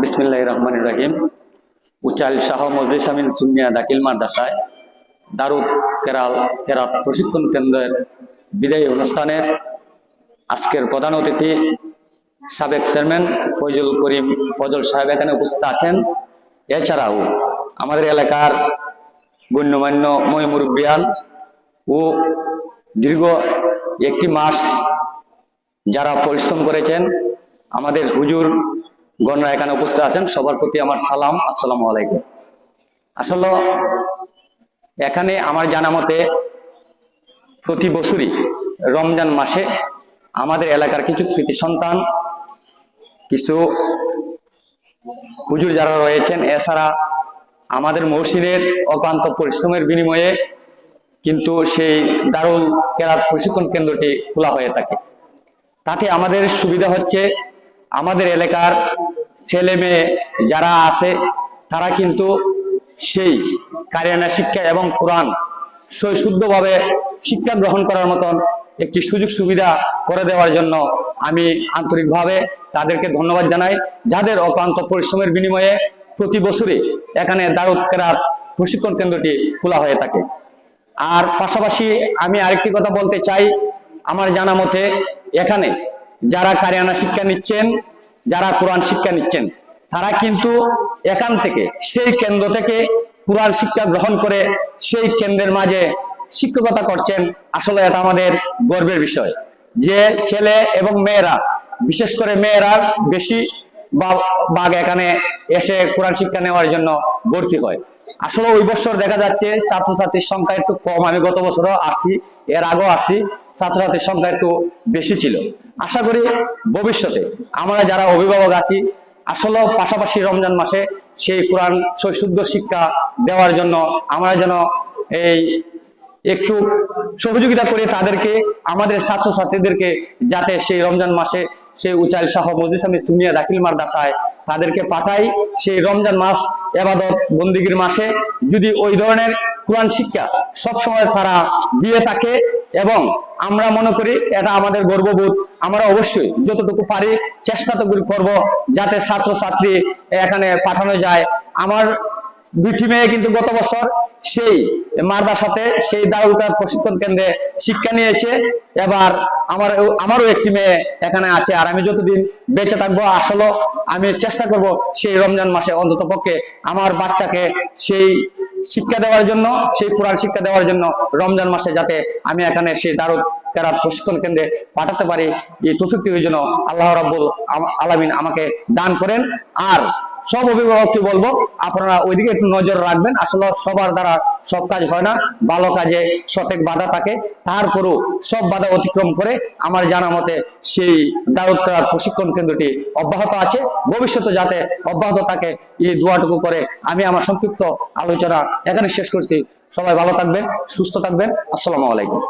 বিসমিল্লাহির রহমানির রহিম। উচাইল শাহ মজলিস আমিন সুন্নিয়া দাখিল মাদ্রাসায় দারুদ কেরাত প্রশিক্ষণ কেন্দ্রের বিদায়ী অনুষ্ঠানে আজকের প্রধান অতিথি সাবেক চেয়ারম্যান ফয়জুল করিম ফজল সাহেব এখানে উপস্থিত আছেন। এছাড়াও আমাদের এলাকার গণ্যমান্য মুরব্বিয়ান ও দীর্ঘ একটি মাস যারা পরিশ্রম করেছেন আমাদের হুজুর গণরা এখানে উপস্থিত আছেন। সবার প্রতি আমার সালাম, আসসালামু আলাইকুম। আসলে এখানে আমার জানা মতে প্রতি বছরই রমজান মাসে আমাদের এলাকার কিছু কৃতি সন্তান, কিছু হুজুর যারা রয়েছেন, এছাড়া আমাদের মহসিনের অক্লান্ত পরিশ্রমের বিনিময়ে কিন্তু সেই দারুল কেরাত প্রশিক্ষণ কেন্দ্রটি খোলা হয়ে থাকে। তাতে আমাদের সুবিধা হচ্ছে, আমাদের এলাকার ছেলে মেয়ে যারা আছে তারা কিন্তু সেই কারিয়ানা শিক্ষা এবং কোরআন শুদ্ধভাবে শিক্ষা গ্রহণ করার মতন একটি সুযোগ সুবিধা করে দেওয়ার জন্য আমি আন্তরিকভাবে তাদেরকে ধন্যবাদ জানাই, যাদের অক্লান্ত পরিশ্রমের বিনিময়ে প্রতি বছরই এখানে দারুল কেরাত প্রশিক্ষণ কেন্দ্রটি খোলা হয়ে থাকে। আর পাশাপাশি আমি আরেকটি কথা বলতে চাই, আমার জানা মতে এখানে যারা কারিয়ানা শিক্ষা নিচ্ছেন, যারা কোরআন শিক্ষা নিচ্ছেন, তারা কিন্তু এখান থেকে সেই কেন্দ্র থেকে কোরআন শিক্ষা গ্রহণ করে সেই কেন্দ্রের মাঝে শিক্ষকতা করছেন। আসলে এটা আমাদের গর্বের বিষয় যে ছেলে এবং মেয়েরা, বিশেষ করে মেয়েরা বেশি ভাগ এখানে এসে কোরআন শিক্ষা নেওয়ার জন্য ভর্তি হয়। আসলে ওই বছর দেখা যাচ্ছে ছাত্রছাত্রীর সংখ্যা একটু কম। আমি গত বছরও আসছি, এর আগেও আসছি, ছাত্রছাত্রীর সংখ্যা একটু বেশি ছিল। আশা করি ভবিষ্যতে আমরা যারা অভিভাবক আছি আসলে পাশাপাশি রমজান মাসে সেই কোরআন শুদ্ধ শিক্ষা দেওয়ার জন্য আমরা যেন এই একটু সহযোগিতা করে তাদেরকে, আমাদের ছাত্রছাত্রীদেরকে যাতে সেই রমজান মাসে সেই উচাইল শাহ মজলিস আমিন সুন্নিয়া দাখিল মাদ্রাসায় তাদেরকে পাঠাই। সেই রমজান মাস ইবাদত বন্দিগির মাসে যদি ওই ধরনের কোরআন শিক্ষা সবসময় তারা দিয়ে থাকে, এবং আমরা মনে করি এটা আমাদের গর্ববোধ। আমরা অবশ্যই যতটুকু পারি চেষ্টা তো করব যাতে ছাত্রছাত্রী এখানে পাঠানো যায়। আমার দুইটি মেয়ে কিন্তু গত বছর সেই মাদ্রাসাতে সেই দারুল কেরাত প্রশিক্ষণ কেন্দ্রে শিক্ষা নিয়েছে। এবার আমারও একটি মেয়ে এখানে আছে। আর আমি যতদিন বেঁচে থাকবো আসলে আমি চেষ্টা করব সেই রমজান মাসে অন্তত পক্ষে আমার বাচ্চাকে সেই শিক্ষা দেওয়ার জন্য, সেই কোরআন শিক্ষা দেওয়ার জন্য রমজান মাসে যাতে আমি এখানে সেই দারুল কেরাত প্রশিক্ষণ কেন্দ্রে পাঠাতে পারি, এই তৌফিকটি ওই জন্য আল্লাহ রাব্বুল আলামিন আমাকে দান করেন। আর সব অভিভাবককে বলবো আপনারা ওইদিকে একটু নজর রাখবেন। আসলে সবার দ্বারা সব কাজ হয় না, ভালো কাজে সঠিক বাধা থাকে। তারপরও সব বাধা অতিক্রম করে আমার জানা মতে সেই দারুল কেরাত প্রশিক্ষণ কেন্দ্রটি অব্যাহত আছে, ভবিষ্যতে যাতে অব্যাহত থাকে এই দোয়াটুকু করে আমি আমার সংক্ষিপ্ত আলোচনা এখানে শেষ করছি। সবাই ভালো থাকবেন, সুস্থ থাকবেন। আসসালামু আলাইকুম।